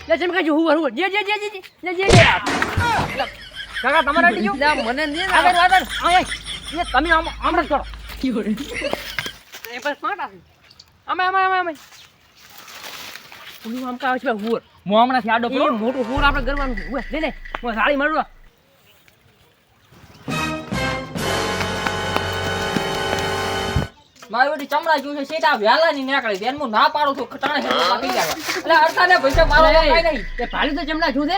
લે ચમકા જો હુવર જે કાકા તમારે અડી ગયો મને ને આગળ એ તમે આમ કરો કયો રે એ બસ માટા અમે ઓલું આમ કાવ છે હુવર મો હમણાંથી આડો પડો મોટું હુવર આપણે કરવાનું છે લે લે હું સાળી મારવા મારી ચમડા જોશે સીધા વેલા ની નીકળે બેન હું ના પાડું છું ખટાણે છે કાપી જાય એટલે અડતા ને પૈસા મારો કાઈ નહીં તે ભાલ્યું તો ચમડા શું છે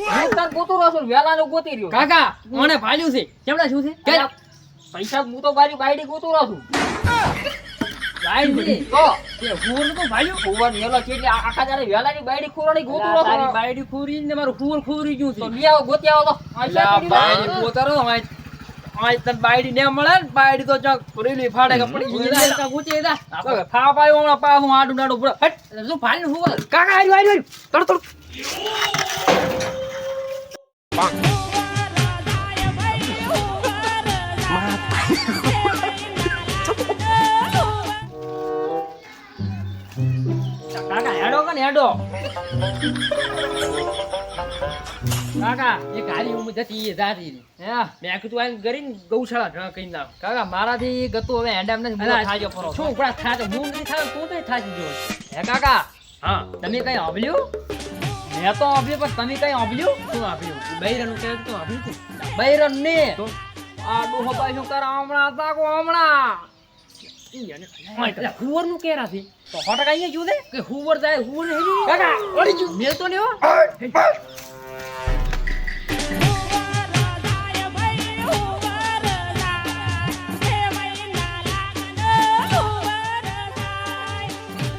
હું તાર ગોતું રહ્યો છું વેલા નો ગોતી રહ્યો કાકા મને ભાલ્યું છે ચમડા શું છે પૈસા હું તો બાયડી ગોતું રહ્યો છું બાયડી તો તે હુવર તો ભાલ્યું હુવર મેલો છે એટલે આખા જારે વેલા ની બાયડી ખોરાડી ગોતું રહ્યો તારી છું બાયડી ખોરી ને મારું હુવર ખોરી ગયું છે તો લઈ આવો ગોતી આવો તો બાયડી પોતારો આય તન બાયડી ને મળે ને બાયડી તો ચક રેલી ફાડે કે પડી ગઈ તા ગુચે દા ફા પાયો હમણાં પા હું આડું નાડું બરો હટ શું ફાડીને હુવર કાકા આર્યું તડ કાકા હેડો કે હેડો કાકા એક હારી ઉમર જતી એ જાતી હે મેં કીધું આ કરીને ગૌશાળા ઢ કઈ નાખ કાકા મારાથી ગતું હવે હેડામ નથી મોટો થાજો પરો શું ઉપડા થાજો હું નથી થાજો તું તો થાજી જો હે કાકા હા તમે કઈ આવ્યું મેં તો આવ્યું પણ તમે કઈ આવ્યું શું આવ્યું બૈરનું કે તો આવ્યું તું બૈરન ને તો આ ડોહો બાઈ શું કરા હમણાં તાકો હમણાં હુવર નું કેરા થી તો હોટક અહીંયા જો દે કે હુવર જાય હુવર હેલી કાકા ઓડી જો મેલ તો ને હો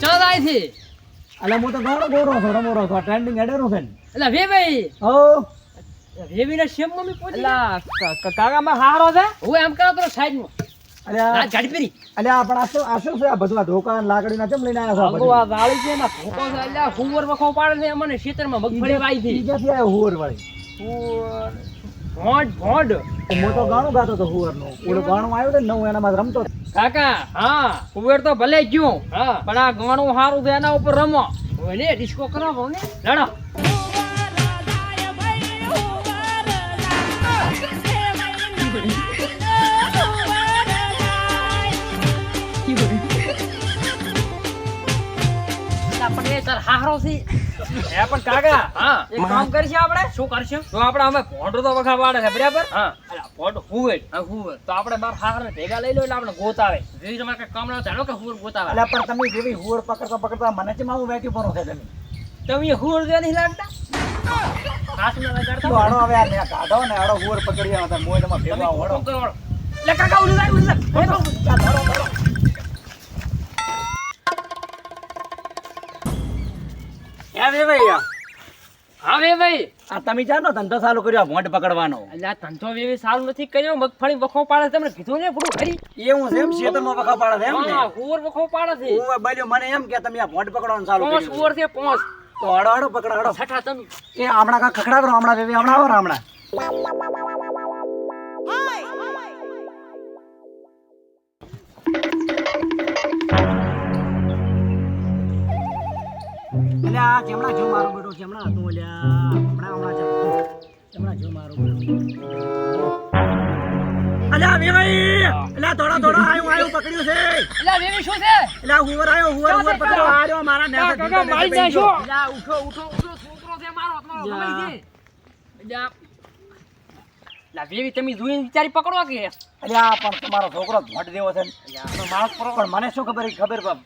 ચલો જાય છે અલા હું તો ઘણો ગોરો છો રમોરો છો ટ્રેન્ડિંગ હેડરો છે એટલે વે ભાઈ હો વેવી ના શેમ મમ્મી પોચી કાકા માં હારો છે હું એમ કરો તો સાઈડ માં અલ્યા આ ગાડી પરી અલ્યા પણ આસો છે આ બધું આ ધોકા લાકડી ના ચમ લઈને આવ્યા છો આ વાળી છે ના ભોકો છે એટલે હુવર વખો પાડે છે મને ખેતરમાં મગફળી વાઈ છે ઈ ક્યાંથી આવ્યો હુવર વાળી હુવર ભોંડ હું તો ગાણું ગાતો તો હુવર નું ઓલું ગાણું આવ્યું ને નવું એનામાં રમતો કાકા હા હુવર તો ભલે ગયું હા પણ આ ગાણું સારું છે એના ઉપર રમો ઓલે ડિસ્કો કરાવો ને લડો આપણે તાર હારો છે હે પણ કાકા હા એક કામ કરશે આપણે શું કરશે તો આપણે અમે ભોંડો તો વખા પાડે છે બરાબર હા અલા ભોંડ હુવે તો આપણે બાર હાર ને ભેગા લઈ લો એટલે આપણે ગોતાવે જેવી તમારે કઈ કામ ના ચાલો કે હુવર ગોતાવે અલ્યા પણ તમે જેવી હુવર પકડતા મને ચમ આવું વેટ્યું પરો છે તમે હુવર જે નહીં લાગતા હાથ ના લગાડતા તો આડો હવે આ મે કાઢો ને આડો હુવર પકડી આવ્યો તો મોય તમાર ભેગા હોડો લે કાકા ઉલી લાગ વે ભાઈ હા વે ભાઈ આ તમે જાનો ધંધો ચાલુ કર્યો ભોંડ પકડવાનો અલ્યા ધંધો વેવી સારું નથી કર્યો મગફળી વખો પાડે તમને કીધું ને પૂરું ખરી એવું છે એમ શેતરમાં વખા પાડે છે એમ ને હા હુવર વખો પાડે છે હું બોલ્યો મને એમ કે તમે આ ભોંડ પકડવાનું ચાલુ પોસ કર્યું હુવર છે પોસ તો આડો પકડો આડો છઠા તમે એ હમણાં કા ખખડાવરો હમણાં વેવી હમણાં આવો હમણાં અલ્યા જેમણા જો મારો બેટો જેમણા હતો અલ્યા હમણાં જેમણા જો મારો બેટો અલ્યા વેવાઈ અલ્યા થોડા આયો પકડ્યું છે અલ્યા વેવી શું છે અલ્યા હુવર પકડો આર્યો મારા ને કાકા મારી જાશો અલ્યા ઉઠો છોકરો છે મારો તમારો ગમે છે અલ્યા લા વેવી તમે જોઈને વિચારી પકડો કે અલ્યા પણ તમારો છોકરો ભોંડ દેવો છે અલ્યા મારો પણ મને શું ખબર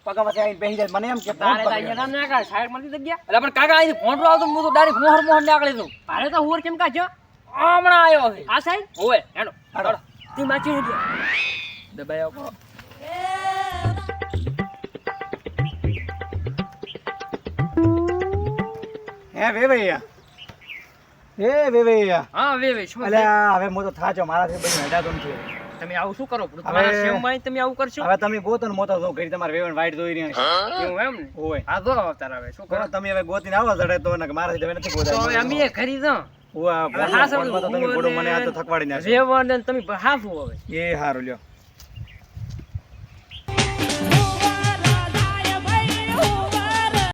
પગાવતે આવીને બેસી જાય મને એમ કે તારે તો અહીંયા નામ ના કાઢ સાઈડ માંથી જગ્યા એટલે પણ કાકા અહીં ફોન આવતો હું તો ડાયરેક્ટ મોહર નીકળી દઉં અરે તો હુવર કેમ કા છો હમણાં આવ્યો છે આ સાઈડ ઓય હેડો તી માચી હેડો દબાયો હે વેવૈયા હા વેવી શું અલ્યા હવે હું તો થાચો મારાથી બધું હેડાતો નથી તમે આવું શું કરો તમારા સેમ માં તમે આવું કરશો હવે તમે ગોતો ને મોતો તો કરી તમારે વેવણ વાઈટ દોઈ રહ્યા એવું એમ ને ઓય આ દો અવતાર હવે શું કરો તમે હવે ગોતીને આવો જડે તો ને મારાથી હવે નથી તો ગોતા હવે અમે ખરી દો ઓવા હા તમે ગોડો મને આ તો થકવાડી નાખો વેવણ ને તમે હાફું હવે એ હારું લ્યો